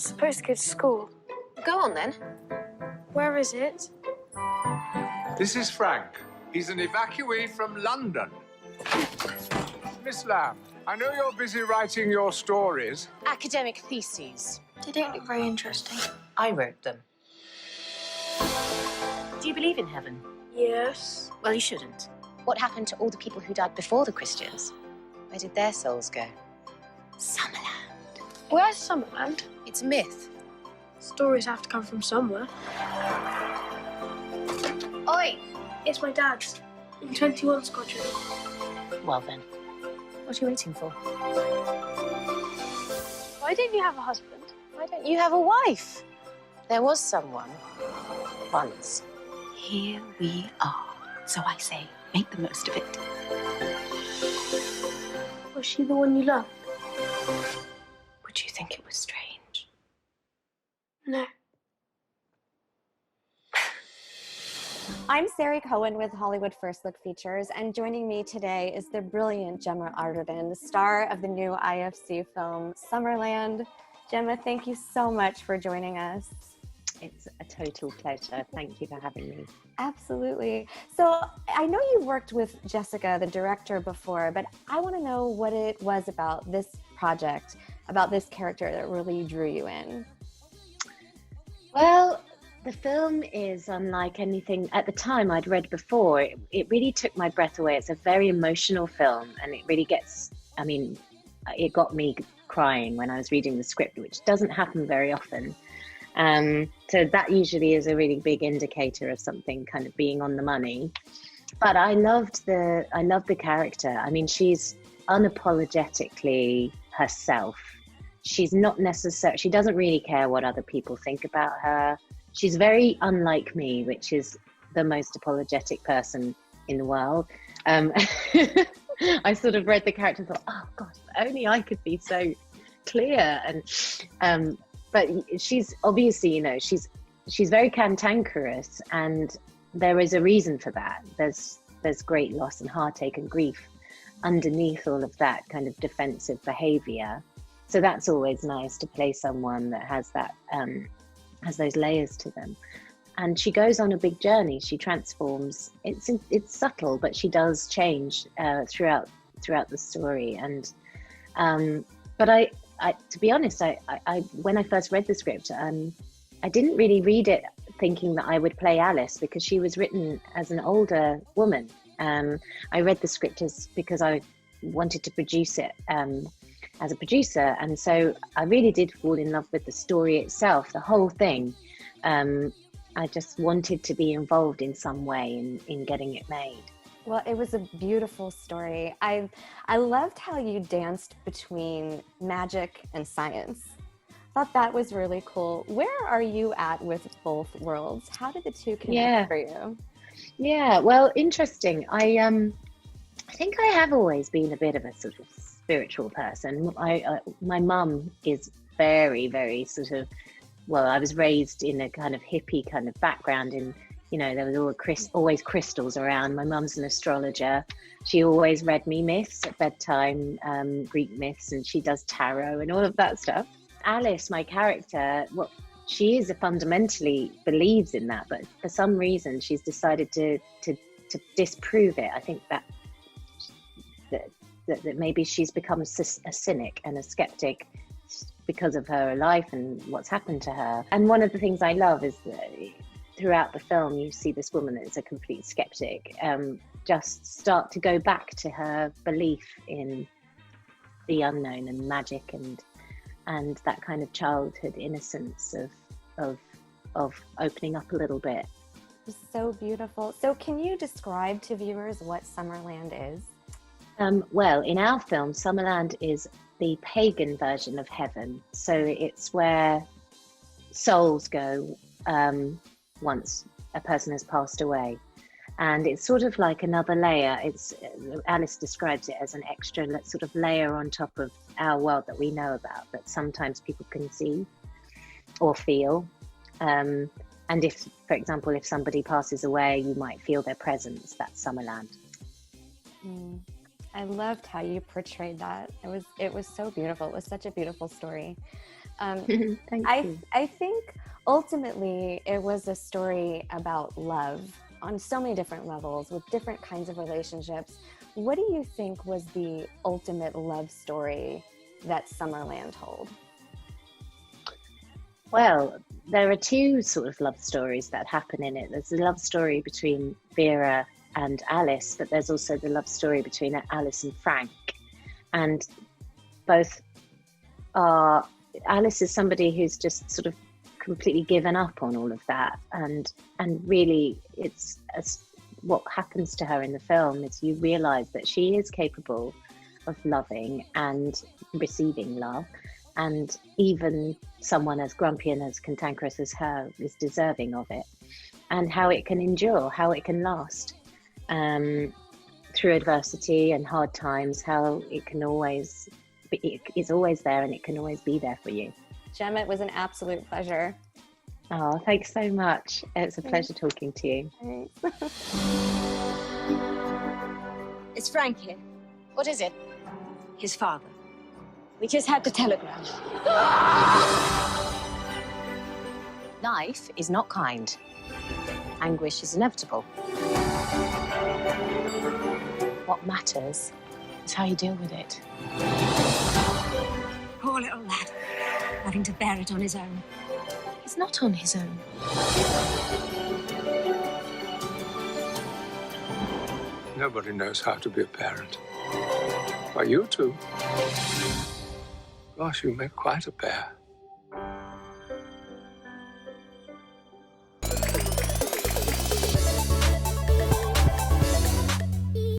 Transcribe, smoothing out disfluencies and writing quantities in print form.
supposed to go to school. Go on, then. Where is it? This is Frank. He's an evacuee from London. Miss Lamb, I know you're busy writing your stories. Academic theses. They don't look very interesting. I wrote them. Do you believe in heaven? Yes. Well, you shouldn't. What happened to all the people who died before the Christians? Where did their souls go? Summerland. Where's Summerland? It's a myth. Stories have to come from somewhere. Oi! It's my dad's. In 21 Squadron. Well then, what are you waiting for? Why don't you have a husband? Why don't you have a wife? There was someone. Once. Here we are. So I say, make the most of it. Was she the one you loved? Would you think it was strange? No. I'm SARI Cohen with Hollywood First Look Features, and joining me today is the brilliant Gemma Arterton, the star of the new IFC film, SUMMERLAND. Gemma, thank you so much for joining us. It's a total pleasure. Thank you for having me. Absolutely. So I know you worked with Jessica, the director, before, but I want to know what it was about this project, about this character that really drew you in. Well, the film is unlike anything at the time I'd read before. It really took my breath away. It's a very emotional film, and it really gets, I mean, it got me crying when I was reading the script, which doesn't happen very often. So that usually is a really big indicator of something kind of being on the money. But I loved the character. I mean, she's unapologetically herself. She's not necessarily, she doesn't really care what other people think about her. She's very unlike me, which is the most apologetic person in the world. I sort of read the character and thought, oh gosh, only I could be so clear. And but she's obviously, you know, she's very cantankerous, and there is a reason for that. There's great loss and heartache and grief underneath all of that kind of defensive behavior. So that's always nice to play someone that has that has those layers to them. And she goes on a big journey. She transforms. It's subtle, but she does change throughout the story. And but I to be honest, I when I first read the script, I didn't really read it thinking that I would play Alice, because she was written as an older woman. I read the script because I wanted to produce it as a producer, and so I really did fall in love with the story itself, the whole thing. I just wanted to be involved in some way in getting it made. Well, it was a beautiful story. I loved how you danced between magic and science. Thought that was really cool. Where are you at with both worlds? How did the two connect for you? Yeah, well, interesting. I think I have always been a bit of a sort of spiritual person. My mum is very, very sort of, well, I was raised in a kind of hippie kind of background, and you know, there was always crystals around. My mum's an astrologer. She always read me myths at bedtime, Greek myths, and she does tarot and all of that stuff. Alice, my character, well, she is fundamentally believes in that, but for some reason she's decided to disprove it. I think that maybe she's become a cynic and a skeptic because of her life and what's happened to her. And one of the things I love is that throughout the film, you see this woman that's a complete skeptic just start to go back to her belief in the unknown and magic and that kind of childhood innocence of opening up a little bit. It's so beautiful. So can you describe to viewers what Summerland is? Well, in our film, Summerland is the pagan version of heaven. So it's where souls go once a person has passed away. And it's sort of like another layer. Alice describes it as an extra sort of layer on top of our world that we know about, that sometimes people can see or feel. And if, for example, if somebody passes away, you might feel their presence. That's Summerland. I loved how you portrayed that. It was so beautiful. It was such a beautiful story. Thank you. I think ultimately it was a story about love on so many different levels with different kinds of relationships. What do you think was the ultimate love story that Summerland told? Well, there are two sort of love stories that happen in it. There's the love story between Vera and Alice, but there's also the love story between Alice and Frank. And both are, Alice is somebody who's just sort of completely given up on all of that. And really it's what happens to her in the film is you realize that she is capable of loving and receiving love. And even someone as grumpy and as cantankerous as her is deserving of it. And how it can endure, how it can last through adversity and hard times, how it can always be, it's always there and it can always be there for you. Gemma, it was an absolute pleasure. Oh, thanks so much. It's a pleasure talking to you. Thanks. It's Frank here, What is it? his father. We just had the telegram. Life is not kind. Anguish is inevitable. What matters is how you deal with it. Poor little lad, having to bear it on his own. He's not on his own. Nobody knows how to be a parent. But you two, gosh, you make quite a pair.